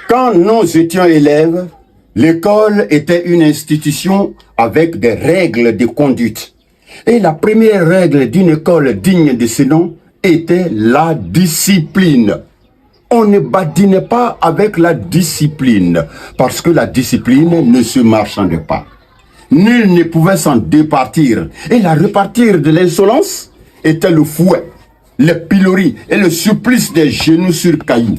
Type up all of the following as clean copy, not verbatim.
Quand nous étions élèves, l'école était une institution avec des règles de conduite. Et la première règle d'une école digne de ce nom était la discipline. On ne badinait pas avec la discipline, parce que la discipline ne se marchande pas. Nul ne pouvait s'en départir. Et la repartir de l'insolence était le fouet, le pilori et le supplice des genoux sur cailloux.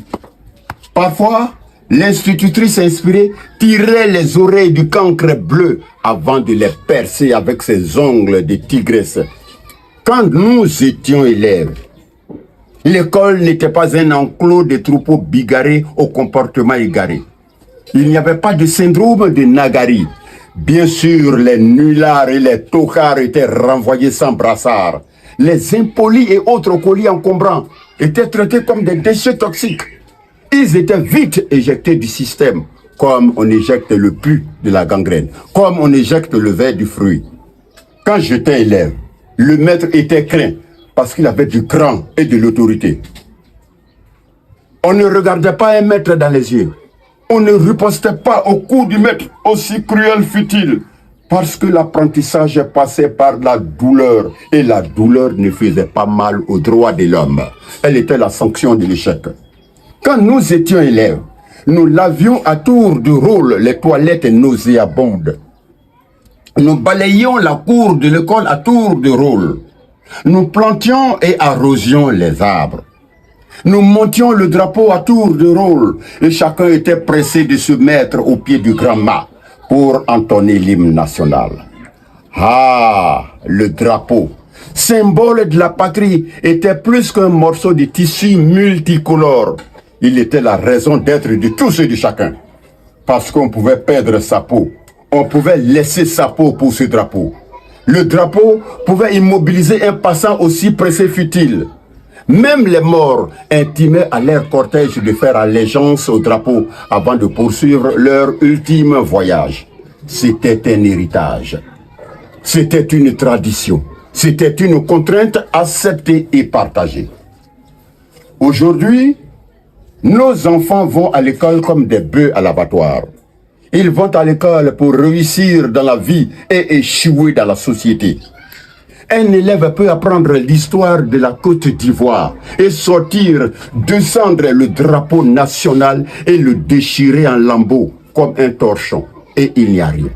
Parfois, l'institutrice inspirée tirait les oreilles du cancre bleu avant de les percer avec ses ongles de tigresse. Quand nous étions élèves, l'école n'était pas un enclos de troupeaux bigarrés au comportement égaré. Il n'y avait pas de syndrome de Nagari. Bien sûr, les nullards et les tocards étaient renvoyés sans brassard. Les impolis et autres colis encombrants étaient traités comme des déchets toxiques. Ils étaient vite éjectés du système, comme on éjecte le pus de la gangrène, comme on éjecte le verre du fruit. Quand j'étais élève, le maître était craint parce qu'il avait du cran et de l'autorité. On ne regardait pas un maître dans les yeux. On ne ripostait pas au coup du maître, aussi cruel fut-il, parce que l'apprentissage passait par la douleur, et la douleur ne faisait pas mal aux droits de l'homme. Elle était la sanction de l'échec. Quand nous étions élèves, nous lavions à tour de rôle les toilettes nauséabondes. Nous balayions la cour de l'école à tour de rôle. Nous plantions et arrosions les arbres. Nous montions le drapeau à tour de rôle et chacun était pressé de se mettre au pied du grand mât pour entonner l'hymne national. Ah, le drapeau, symbole de la patrie, était plus qu'un morceau de tissu multicolore. Il était la raison d'être de tous et de chacun. Parce qu'on pouvait perdre sa peau, on pouvait laisser sa peau pour ce drapeau. Le drapeau pouvait immobiliser un passant aussi pressé fut-il. Même les morts intimaient à leur cortège de faire allégeance au drapeau avant de poursuivre leur ultime voyage. C'était un héritage. C'était une tradition. C'était une contrainte acceptée et partagée. Aujourd'hui, nos enfants vont à l'école comme des bœufs à l'abattoir. Ils vont à l'école pour réussir dans la vie et échouer dans la société. Un élève peut apprendre l'histoire de la Côte d'Ivoire et sortir, descendre le drapeau national et le déchirer en lambeaux comme un torchon. Et il n'y a rien.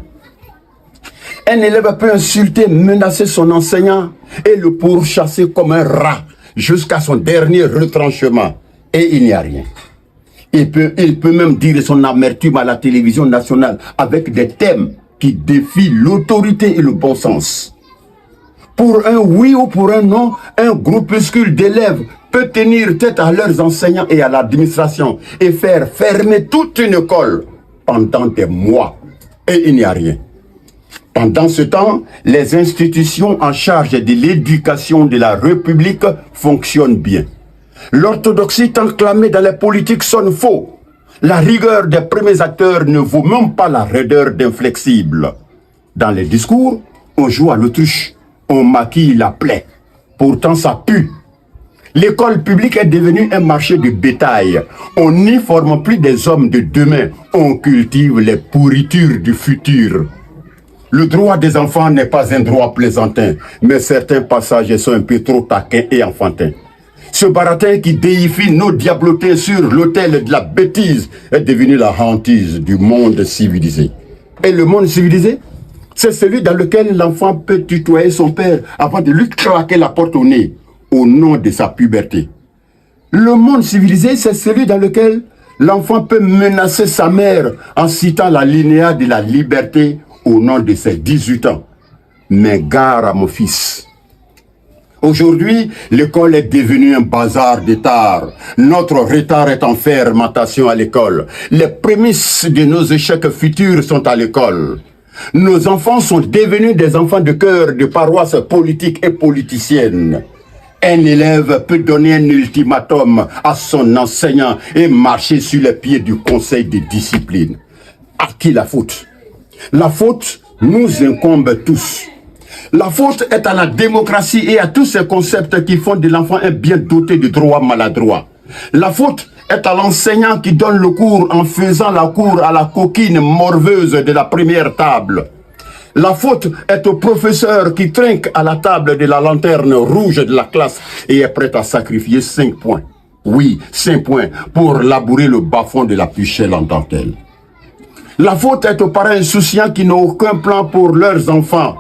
Un élève peut insulter, menacer son enseignant et le pourchasser comme un rat jusqu'à son dernier retranchement. Et il n'y a rien. Il peut même dire son amertume à la télévision nationale avec des thèmes qui défient l'autorité et le bon sens. Pour un oui ou pour un non, un groupuscule d'élèves peut tenir tête à leurs enseignants et à l'administration et faire fermer toute une école pendant des mois. Et il n'y a rien. Pendant ce temps, les institutions en charge de l'éducation de la République fonctionnent bien. L'orthodoxie tant clamée dans les politiques sonne faux. La rigueur des premiers acteurs ne vaut même pas la raideur d'inflexibles. Dans les discours, on joue à l'autruche. On maquille la plaie. Pourtant, ça pue. L'école publique est devenue un marché de bétail. On n'y forme plus des hommes de demain. On cultive les pourritures du futur. Le droit des enfants n'est pas un droit plaisantin, mais certains passages sont un peu trop taquins et enfantins. Ce baratin qui déifie nos diablotés sur l'autel de la bêtise est devenu la hantise du monde civilisé. Et le monde civilisé, c'est celui dans lequel l'enfant peut tutoyer son père avant de lui claquer la porte au nez, au nom de sa puberté. Le monde civilisé, c'est celui dans lequel l'enfant peut menacer sa mère en citant la linéa de la liberté au nom de ses 18 ans. Mais gare à mon fils. Aujourd'hui, l'école est devenue un bazar de tard. Notre retard est en fermentation à l'école. Les prémices de nos échecs futurs sont à l'école. Nos enfants sont devenus des enfants de cœur de paroisse politique et politicienne. Un élève peut donner un ultimatum à son enseignant et marcher sur les pieds du conseil de discipline. À qui la faute? La faute nous incombe tous. La faute est à la démocratie et à tous ces concepts qui font de l'enfant un bien doté de droits maladroits. La faute est à l'enseignant qui donne le cours en faisant la cour à la coquine morveuse de la première table. La faute est au professeur qui trinque à la table de la lanterne rouge de la classe et est prêt à sacrifier 5 points. Oui, 5 points pour labourer le bas-fond de la puchelle en dentelle. La faute est aux parents insouciants qui n'ont aucun plan pour leurs enfants.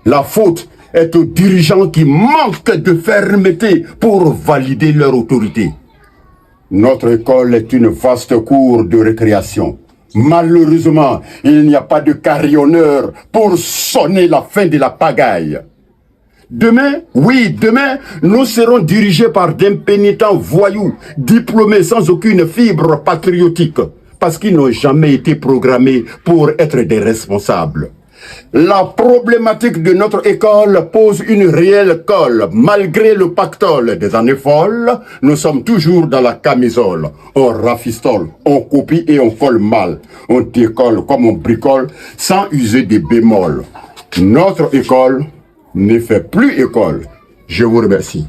La faute est aux dirigeants qui manquent de fermeté pour valider leur autorité. Notre école est une vaste cour de récréation. Malheureusement, il n'y a pas de carillonneur pour sonner la fin de la pagaille. Demain, oui, demain, nous serons dirigés par d'impénitents voyous, diplômés sans aucune fibre patriotique, parce qu'ils n'ont jamais été programmés pour être des responsables. La problématique de notre école pose une réelle colle. Malgré le pactole des années folles, nous sommes toujours dans la camisole. On rafistole, on copie et on colle mal. On décolle comme on bricole sans user des bémols. Notre école ne fait plus école. Je vous remercie.